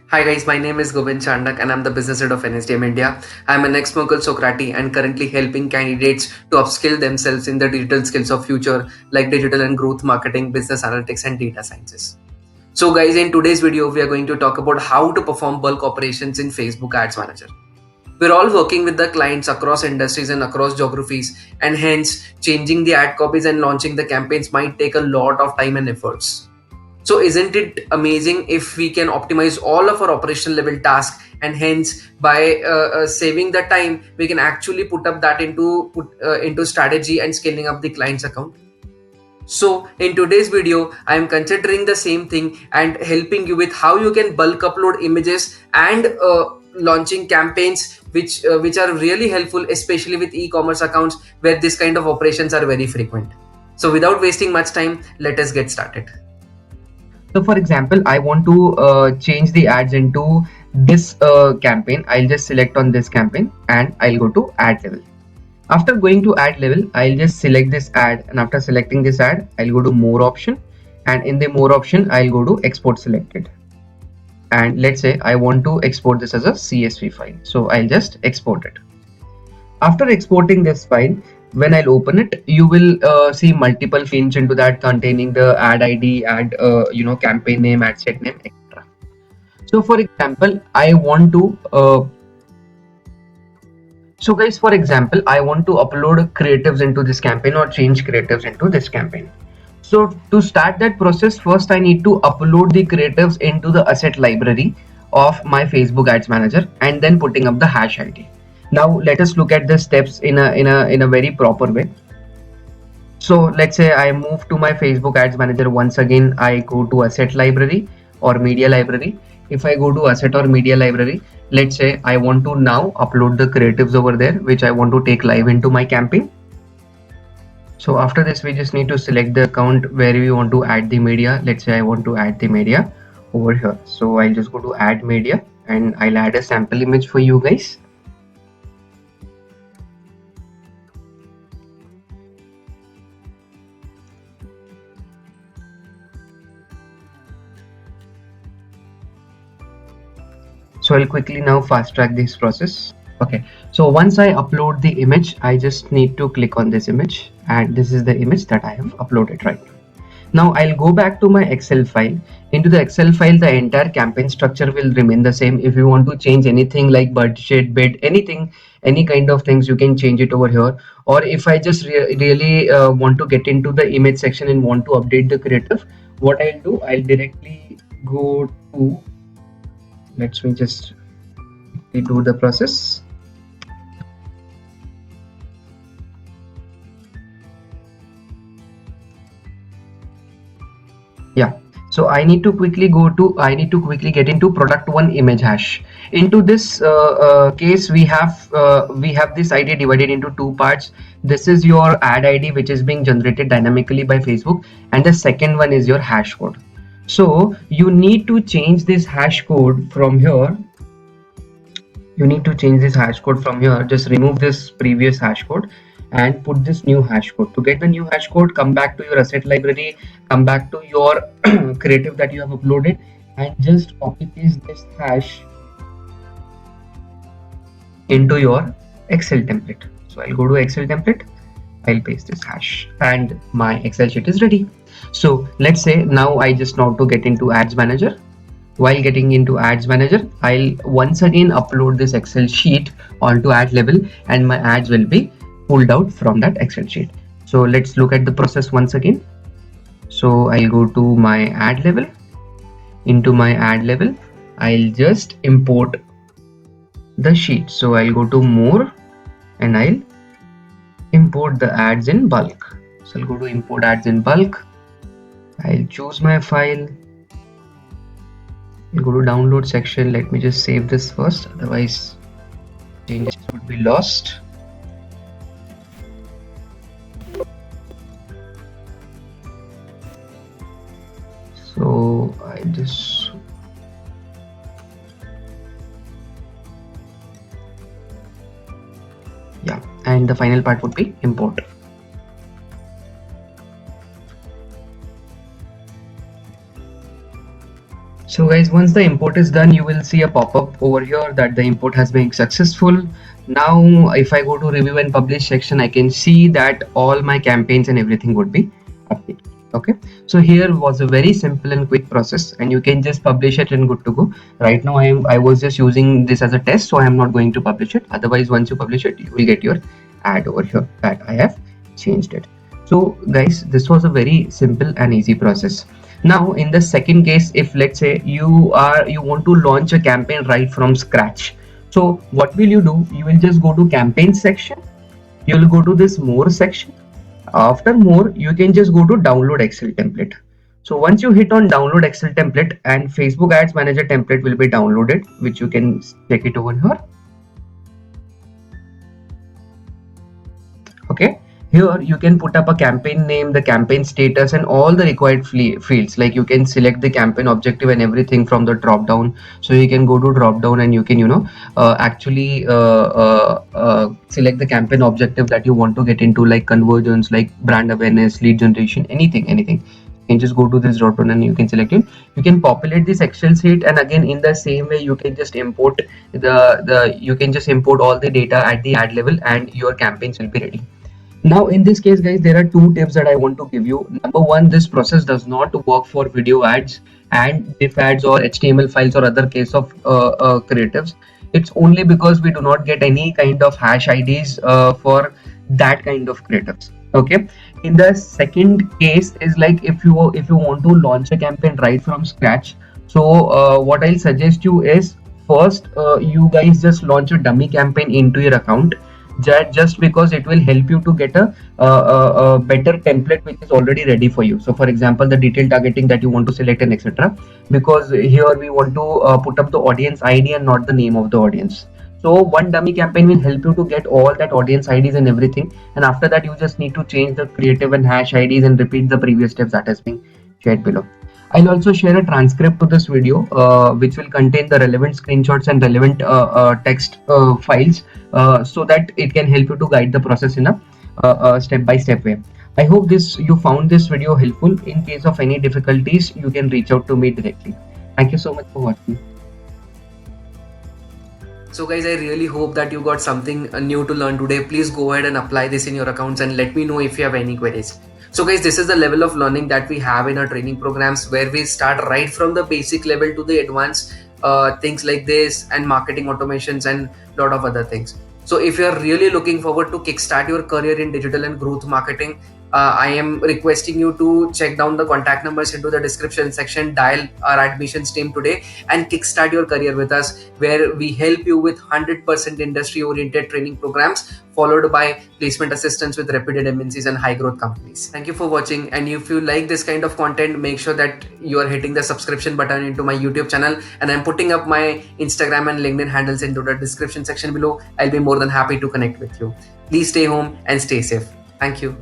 Hi guys, my name is Govind Chandak and I'm the business head of NSDM India. I'm an ex-Mughal Socrati and currently helping candidates to upskill themselves in the digital skills of future like digital and growth marketing, business analytics and data sciences. So guys, in today's video, we are going to talk about how to perform bulk operations in Facebook Ads Manager. We're all working with the clients across industries and across geographies, and hence changing the ad copies and launching the campaigns might take a lot of time and efforts. So isn't it amazing if we can optimize all of our operational level tasks, and hence by saving the time we can actually put up that into strategy and scaling up the client's account. So in today's video, I am considering the same thing and helping you with how you can bulk upload images and launching campaigns which are really helpful, especially with e-commerce accounts where this kind of operations are very frequent. So without wasting much time, let us get started. So for example, I want to change the ads into this campaign. I'll just select on this campaign and I'll go to ad level. After going to ad level, I'll just select this ad, and after selecting this ad, I'll go to more option, and in the more option, I'll go to export selected. And let's say I want to export this as a CSV file. So I'll just export it. After exporting this file, when I'll open it, you will see multiple fields into that containing the ad ID, ad campaign name, ad set name, etc. So for example, I want to for example, I want to upload creatives into this campaign or change creatives into this campaign. So to start that process, first I need to upload the creatives into the asset library of my Facebook Ads Manager and then putting up the hash ID. Now let us look at the steps in a very proper way. So let's say I move to my Facebook Ads Manager. Once again, I go to asset library or media library. If I go to asset or media library, let's say I want to now upload the creatives over there, which I want to take live into my campaign. So after this, we just need to select the account where we want to add the media. Let's say I want to add the media over here. So I'll just go to add media and I'll add a sample image for you guys. So I'll quickly now fast track this process. Okay, so once I upload the image, I just need to click on this image, and this is the image that I have uploaded right now. Now I'll go back to my Excel file. Into the Excel file, the entire campaign structure will remain the same. If you want to change anything like budget, bid, anything, any kind of things, you can change it over here. Or if I just really want to get into the image section and want to update the creative, what I'll do, I'll directly go to, let me just do the process. Yeah, so I need to quickly get into product one image hash. Into this case, we have this ID divided into two parts. This is your ad ID, which is being generated dynamically by Facebook, and the second one is your hash code. So you need to change this hash code from here. Just remove this previous hash code and put this new hash code. To get the new hash code, come back to your asset library, come back to your creative that you have uploaded, and just copy paste this hash into your Excel template. So I'll go to Excel template, I'll paste this hash, and my Excel sheet is ready. So let's say now I just know to get into Ads Manager. While getting into Ads Manager, I'll once again upload this Excel sheet onto ad level, and my ads will be pulled out from that Excel sheet. So let's look at the process once again. So I'll go to my ad level. Into my ad level, I'll just import the sheet. So I'll go to more and I'll import the ads in bulk. So I'll go to import ads in bulk. I'll choose my file. Go to download section. Let me just save this first, otherwise changes would be lost. So I just and the final part would be import. So guys, once the import is done, you will see a pop-up over here that the import has been successful. Now, if I go to review and publish section, I can see that all my campaigns and everything would be updated. Okay, so here was a very simple and quick process, and you can just publish it and good to go. Right now, I was just using this as a test, so I am not going to publish it. Otherwise, once you publish it, you will get your ad over here that I have changed it. So guys, this was a very simple and easy process. Now in the second case, if let's say you want to launch a campaign right from scratch, so what will you do? You will just go to campaign section, you will go to this more section. After more, you can just go to download Excel template. So once you hit on download Excel template, and Facebook Ads Manager template will be downloaded, which you can check it over here. Okay, here you can put up a campaign name, the campaign status, and all the required fields. Like you can select the campaign objective and everything from the drop down. So you can go to drop down and you can actually select the campaign objective that you want to get into, like conversions, like brand awareness, lead generation, anything. You can just go to this drop down and you can select it. You can populate this Excel sheet, and again in the same way you can just import you can just import all the data at the ad level, and your campaigns will be ready. Now in this case guys, there are two tips that I want to give you. Number one, this process does not work for video ads and diff ads or HTML files or other case of creatives. It's only because we do not get any kind of hash IDs for that kind of creatives. Okay, in the second case is like if you want to launch a campaign right from scratch, so what I'll suggest you is first you guys just launch a dummy campaign into your account, just because it will help you to get a better template which is already ready for you. So for example, the detailed targeting that you want to select and etc, because here we want to put up the audience ID and not the name of the audience. So one dummy campaign will help you to get all that audience IDs and everything, and after that you just need to change the creative and hash IDs and repeat the previous steps that has been shared below. I'll also share a transcript to this video, which will contain the relevant screenshots and relevant text files, so that it can help you to guide the process in a step-by-step way. I hope you found this video helpful. In case of any difficulties, you can reach out to me directly. Thank you so much for watching. So guys, I really hope that you got something new to learn today. Please go ahead and apply this in your accounts and let me know if you have any queries. So guys, this is the level of learning that we have in our training programs, where we start right from the basic level to the advanced things like this and marketing automations and a lot of other things. So if you're really looking forward to kickstart your career in digital and growth marketing, I am requesting you to check down the contact numbers into the description section, dial our admissions team today and kickstart your career with us, where we help you with 100% industry oriented training programs followed by placement assistance with reputed MNCs and high growth companies. Thank you for watching, and if you like this kind of content, make sure that you are hitting the subscription button into my YouTube channel, and I'm putting up my Instagram and LinkedIn handles into the description section below. I'll be more than happy to connect with you. Please stay home and stay safe. Thank you.